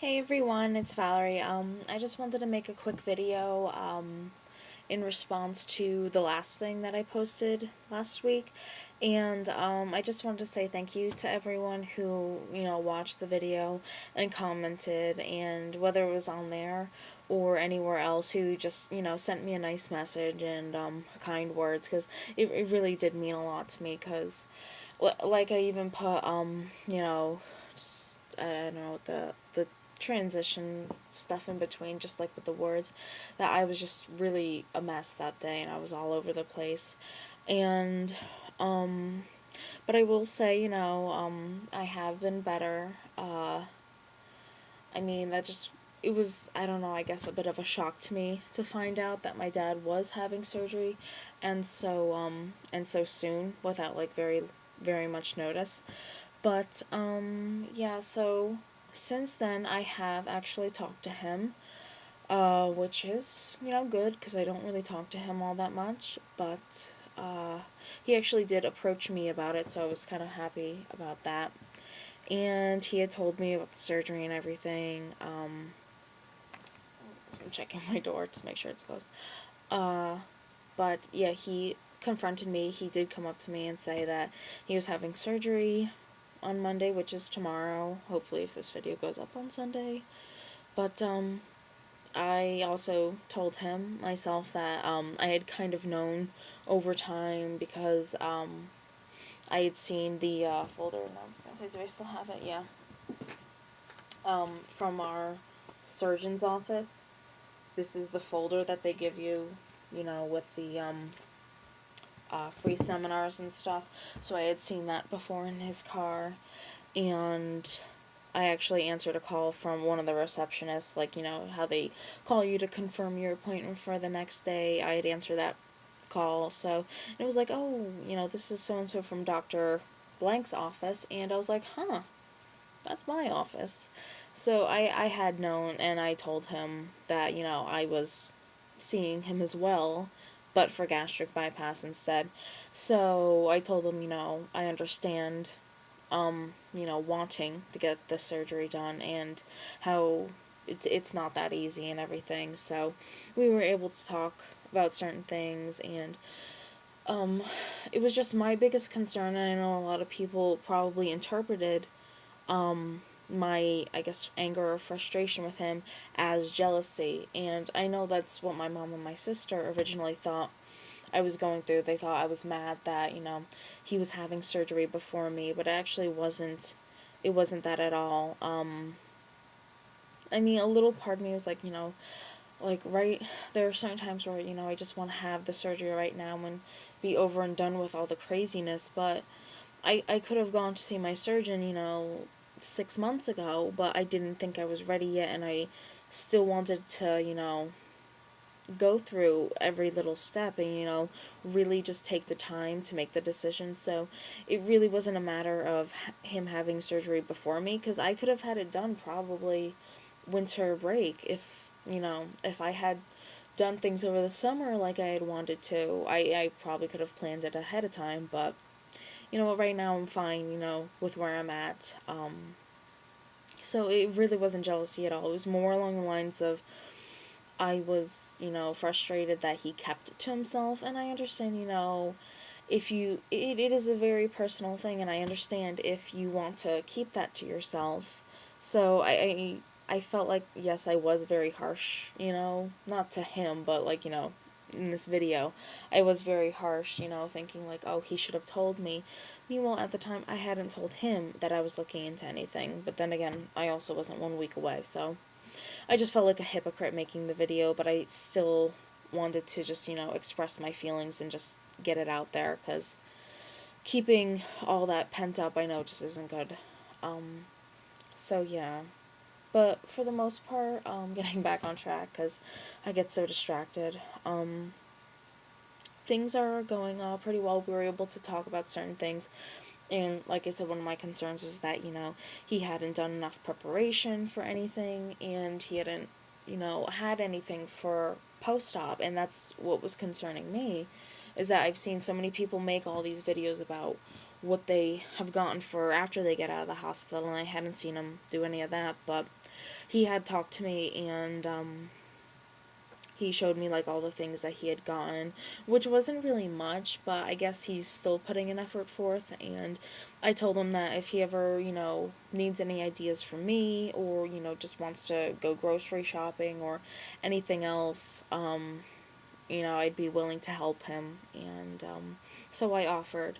Hey everyone, it's Valerie. I just wanted to make a quick video in response to the last thing that I posted last week. And I just wanted to say thank you to everyone who, watched the video and commented, and whether it was on there or anywhere else, who just, sent me a nice message and kind words, because it really did mean a lot to me, because, like I even put, just, I don't know, the transition stuff in between, just like with the words, that I was just really a mess that day and I was all over the place. And but I will say, I have been better. I mean, that just, it was, I don't know, I guess a bit of a shock to me to find out that my dad was having surgery, and so soon, without like very much notice. But yeah, so since then I have actually talked to him, which is, good, because I don't really talk to him all that much. But he actually did approach me about it, so I was kind of happy about that. And he had told me about the surgery and everything. I'm checking my door to make sure it's closed. Uh, but yeah, he confronted me. He did come up to me and say that he was having surgery on Monday, which is tomorrow. Hopefully, if this video goes up on Sunday. But I also told him myself that I had kind of known over time, because I had seen the folder. And I was gonna say, do I still have it? Yeah. From our surgeon's office. This is the folder that they give you, with the free seminars and stuff. So I had seen that before in his car, and I actually answered a call from one of the receptionists, like, how they call you to confirm your appointment for the next day. I had answered that call, so it was like, oh, this is so and so from Dr. Blank's office, and I was like, huh, that's my office. So I had known, and I told him that, I was seeing him as well, but for gastric bypass instead. So I told him, I understand, wanting to get the surgery done, and how it's not that easy and everything. So we were able to talk about certain things, and it was just my biggest concern, and I know a lot of people probably interpreted my, I guess, anger or frustration with him as jealousy. And I know that's what my mom and my sister originally thought I was going through. They thought I was mad that, he was having surgery before me, but it actually wasn't. It wasn't that at all. I mean, a little part of me was like, like, right, there are certain times where, I just want to have the surgery right now and be over and done with all the craziness. But I could have gone to see my surgeon, 6 months ago, but I didn't think I was ready yet, and I still wanted to, go through every little step and, really just take the time to make the decision. So it really wasn't a matter of him having surgery before me, because I could have had it done probably winter break if I had done things over the summer like I had wanted to. I probably could have planned it ahead of time, but right now I'm fine, with where I'm at. So it really wasn't jealousy at all. It was more along the lines of, I was, frustrated that he kept it to himself, and I understand, if it is a very personal thing, and I understand if you want to keep that to yourself. So I felt like, yes, I was very harsh, not to him, but like, in this video, I was very harsh, thinking like, oh, he should have told me. Meanwhile, at the time, I hadn't told him that I was looking into anything, but then again, I also wasn't 1 week away, so I just felt like a hypocrite making the video, but I still wanted to just, express my feelings and just get it out there, because keeping all that pent up, I know, just isn't good. So yeah. But for the most part, getting back on track, because I get so distracted. Things are going pretty well. We were able to talk about certain things. And like I said, one of my concerns was that, he hadn't done enough preparation for anything, and he hadn't, had anything for post-op. And that's what was concerning me, is that I've seen so many people make all these videos about what they have gotten for after they get out of the hospital, and I hadn't seen him do any of that, but he had talked to me, and he showed me like all the things that he had gotten, which wasn't really much, but I guess he's still putting an effort forth. And I told him that if he ever, needs any ideas from me, or, just wants to go grocery shopping or anything else, I'd be willing to help him. And so I offered.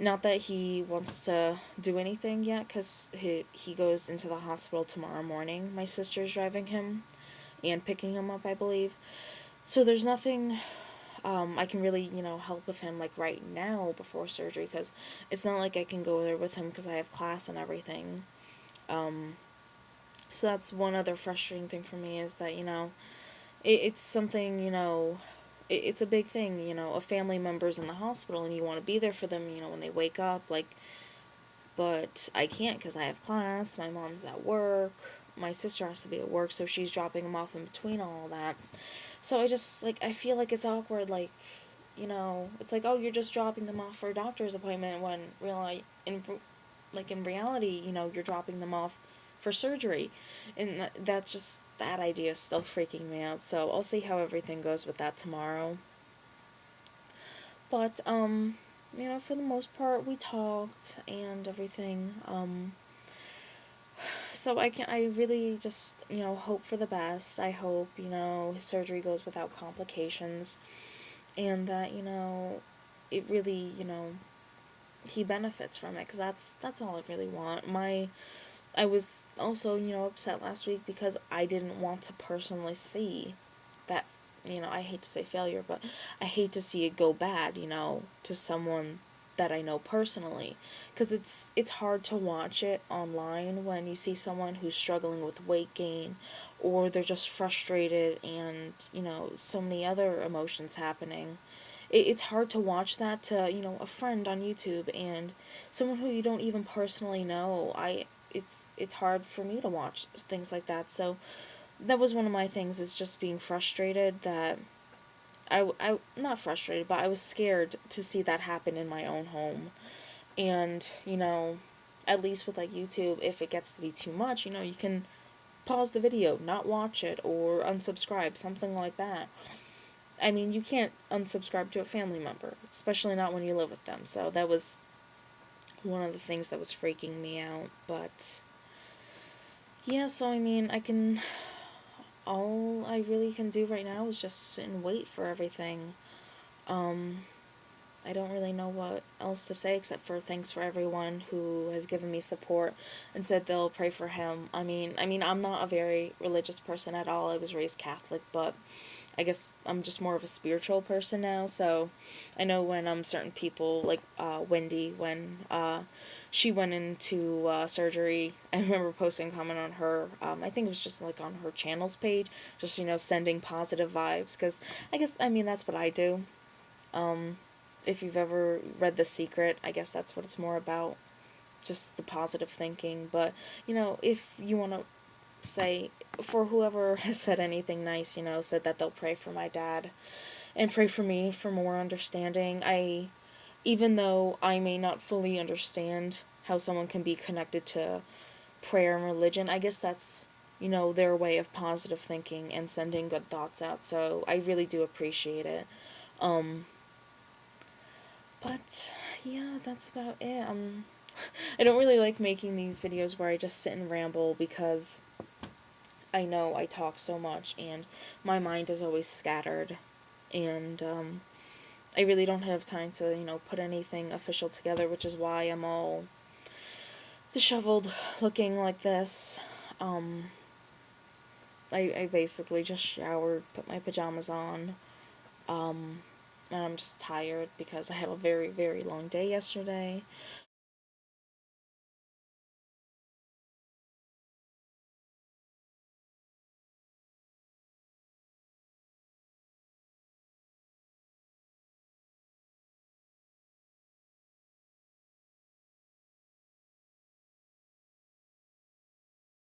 Not that he wants to do anything yet, because he goes into the hospital tomorrow morning. My sister's driving him and picking him up, I believe. So there's nothing I can really, help with him like right now before surgery, because it's not like I can go there with him because I have class and everything. Um, so that's one other frustrating thing for me, is that, it's something, it's a big thing, a family member's in the hospital and you want to be there for them, when they wake up, like, but I can't because I have class, my mom's at work, my sister has to be at work, so she's dropping them off in between all that. So I just, like, I feel like it's awkward, like, it's like, oh, you're just dropping them off for a doctor's appointment, when really, in reality, you're dropping them off for surgery. And that's just, that idea is still freaking me out. So I'll see how everything goes with that tomorrow. But, for the most part, we talked and everything. So I really just, hope for the best. I hope, his surgery goes without complications, and that, it really, he benefits from it, because that's all I really want. I was also, upset last week because I didn't want to personally see that, I hate to say failure, but I hate to see it go bad, to someone that I know personally, because it's hard to watch it online when you see someone who's struggling with weight gain, or they're just frustrated, and so many other emotions happening. It's hard to watch that to a friend on YouTube, and someone who you don't even personally know. It's hard for me to watch things like that. So that was one of my things, is just being frustrated that I not frustrated, but I was scared to see that happen in my own home. And, at least with like YouTube, if it gets to be too much, you can pause the video, not watch it, or unsubscribe, something like that. I mean, you can't unsubscribe to a family member, especially not when you live with them. So that was one of the things that was freaking me out. But yeah, so I mean, all I really can do right now is just sit and wait for everything. Um, I don't really know what else to say, except for thanks for everyone who has given me support and said they'll pray for him. I mean, I'm not a very religious person at all. I was raised Catholic, but I guess I'm just more of a spiritual person now. So I know when certain people, like Wendy, when she went into surgery, I remember posting a comment on her. I think it was just like on her channel's page, just sending positive vibes, because I guess that's what I do. Um, if you've ever read The Secret, I guess that's what it's more about, just the positive thinking. But if you want to say, for whoever has said anything nice, said that they'll pray for my dad and pray for me for more understanding. Even though I may not fully understand how someone can be connected to prayer and religion, I guess that's, their way of positive thinking and sending good thoughts out. So I really do appreciate it. Um, but yeah, that's about it. I don't really like making these videos where I just sit and ramble, because I know I talk so much and my mind is always scattered, and I really don't have time to, put anything official together, which is why I'm all disheveled looking like this. Um, I basically just showered, put my pajamas on, um, and I'm just tired because I had a very, very long day yesterday.